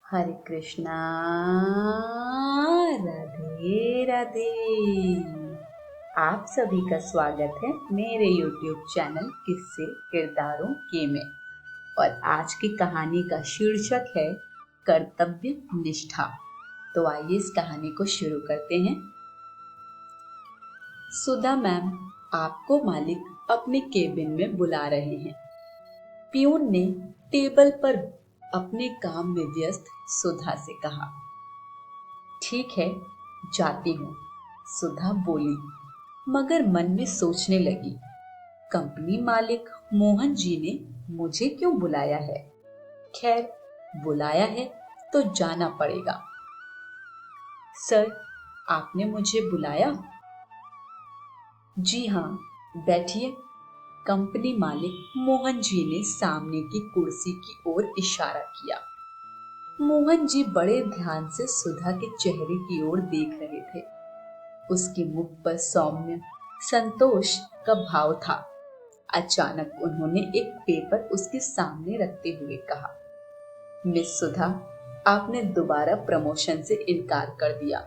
हरे कृष्णा। राधे राधे। आप सभी का स्वागत है मेरे YouTube चैनल किस्से किरदारों के में। और आज की कहानी का शीर्षक है कर्तव्य निष्ठा। तो आइए इस कहानी को शुरू करते हैं। सुधा मैम, आपको मालिक अपने केबिन में बुला रहे हैं। पियून ने टेबल पर अपने काम में व्यस्त सुधा से कहा। ठीक है, जाती हूँ, सुधा बोली, मगर मन में सोचने लगी, कंपनी मालिक मोहन जी ने मुझे क्यों बुलाया है? खैर, बुलाया है तो जाना पड़ेगा। सर, आपने मुझे बुलाया? जी हाँ, बैठिए। कंपनी मालिक मोहन जी ने सामने की कुर्सी की ओर इशारा किया। मोहन जी बड़े ध्यान से सुधा के चेहरे की ओर देख रहे थे। उसके मुख पर सौम्य संतोष का भाव था। अचानक उन्होंने एक पेपर उसके सामने रखते हुए कहा, मिस सुधा, आपने दोबारा प्रमोशन से इनकार कर दिया।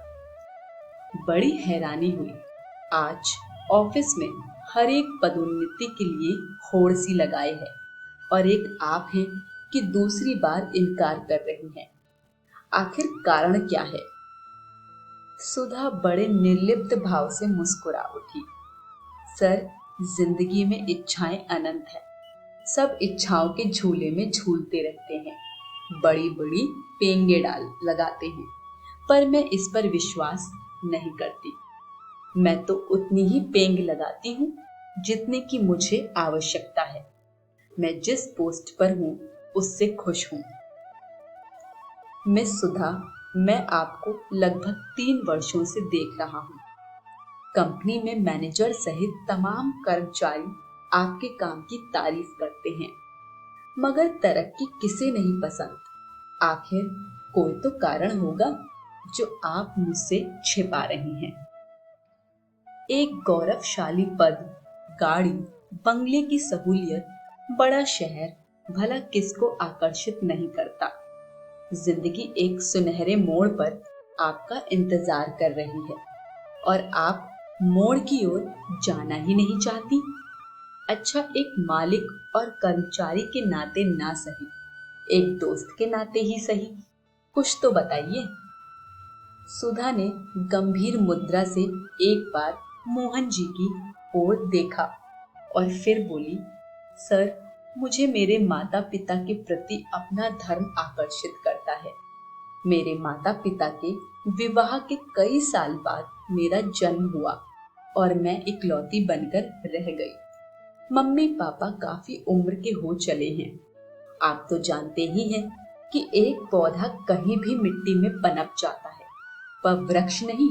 बड़ी हैरानी हुई। आज ऑफिस में हर एक पदोन्नति के लिए होड़ सी लगाए है और एक आप हैं कि दूसरी बार इनकार कर रही हैं। आखिर कारण क्या है? सुधा बड़े निर्लिप्त भाव से मुस्कुरा उठी। सर, जिंदगी में इच्छाएं अनंत है। सब इच्छाओं के झूले में झूलते रहते हैं, बड़ी बड़ी पेंगे डाल लगाते हैं, पर मैं इस पर विश्वास नहीं करती। मैं तो उतनी ही पेंग लगाती हूँ जितने की मुझे आवश्यकता है। मैं जिस पोस्ट पर हूँ उससे खुश हूँ। मिस सुधा, मैं आपको लगभग 3 वर्षों से देख रहा हूँ। कंपनी में मैनेजर सहित तमाम कर्मचारी आपके काम की तारीफ करते हैं, मगर तरक्की किसे नहीं पसंद? आखिर कोई तो कारण होगा जो आप मुझसे छिपा रही हैं। एक गौरवशाली पद, गाड़ी, बंगले की सहूलियत, बड़ा शहर भला किसको आकर्षित नहीं करता? जिंदगी एक सुनहरे मोड़ पर आपका इंतजार कर रही है और आप मोड़ की ओर जाना ही नहीं चाहती। अच्छा, एक मालिक और कर्मचारी के नाते ना सही, एक दोस्त के नाते ही सही, कुछ तो बताइए। सुधा ने गंभीर मुद्रा से एक बार मोहन जी की ओर देखा और फिर बोली, सर, मुझे मेरे माता पिता के प्रति अपना धर्म आकर्षित करता है। मेरे माता पिता के विवाह के कई साल बाद मेरा जन्म हुआ और मैं इकलौती बनकर रह गई। मम्मी पापा काफी उम्र के हो चले हैं। आप तो जानते ही हैं कि एक पौधा कहीं भी मिट्टी में पनप जाता है, पर वृक्ष नहीं।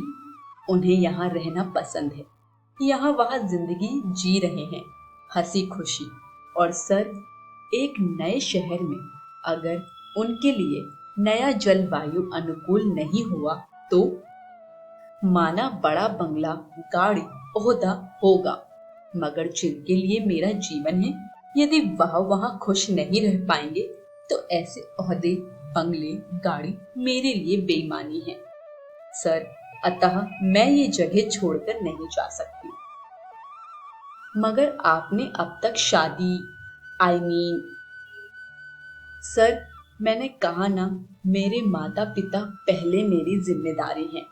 उन्हें यहाँ रहना पसंद है। यहाँ वहाँ जिंदगी जी रहे हैं, हंसी खुशी। और सर, एक नए शहर में अगर उनके लिए नया जलवायु अनुकूल नहीं हुआ तो? माना बड़ा बंगला, गाड़ी, ओहदा होगा, मगर जिनके लिए मेरा जीवन है, यदि वह वहाँ खुश नहीं रह पाएंगे तो ऐसे ओहदे, बंगले, गाड़ी मेरे लिए बेईमानी है। सर, अतः मैं ये जगह छोड़कर नहीं जा सकती। मगर आपने अब तक शादी, सर, मैंने कहा ना, मेरे माता पिता पहले मेरी जिम्मेदारी हैं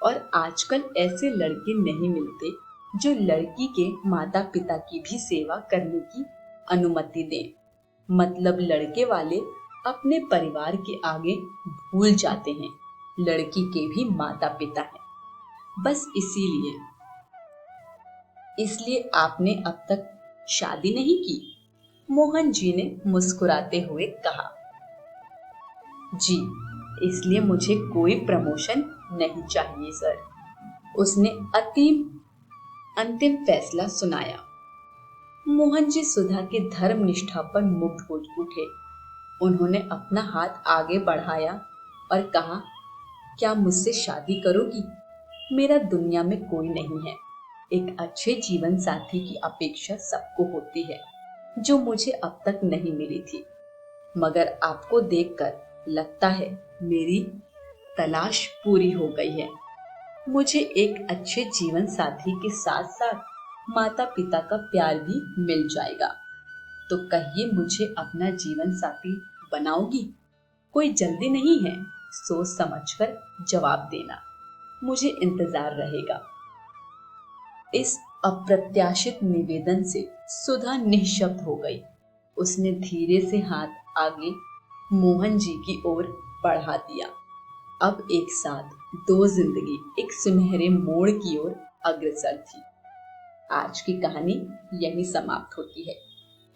और आजकल ऐसे लड़के नहीं मिलते जो लड़की के माता पिता की भी सेवा करने की अनुमति दें। मतलब लड़के वाले अपने परिवार के आगे भूल जाते हैं लड़की के भी माता पिता हैं। बस इसलिए आपने अब तक शादी नहीं की? मोहन जी ने मुस्कुराते हुए कहा। जी, इसलिए मुझे कोई प्रमोशन नहीं चाहिए सर। उसने अंतिम फैसला सुनाया। मोहन जी सुधा के धर्म निष्ठा पर मुग्ध हो उठे। उन्होंने अपना हाथ आगे बढ़ाया और कहा, क्या मुझसे शादी करोगी? मेरा दुनिया में कोई नहीं है। एक अच्छे जीवन साथी की अपेक्षा सबको होती है, जो मुझे अब तक नहीं मिली थी। मगर आपको देखकर लगता है मेरी तलाश पूरी हो गई है। मुझे एक अच्छे जीवन साथी के साथ साथ माता पिता का प्यार भी मिल जाएगा। तो कहिए, मुझे अपना जीवन साथी बनाओगी? कोई जल्दी नहीं है, सोच समझकर जवाब देना, मुझे इंतजार रहेगा। इस अप्रत्याशित निवेदन से सुधा निःशब्द हो गई। उसने धीरे से हाथ आगे मोहन जी की ओर बढ़ा दिया। अब एक साथ दो जिंदगी एक सुनहरे मोड़ की ओर अग्रसर थी। आज की कहानी यहीं समाप्त होती है।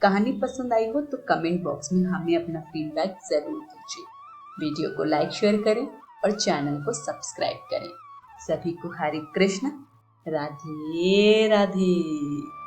कहानी पसंद आई हो तो कमेंट बॉक्स में हमें अपना फीडबैक जरूर दीजिए। वीडियो को लाइक शेयर करें और चैनल को सब्सक्राइब करें। सभी को हरे कृष्ण, राधे राधे।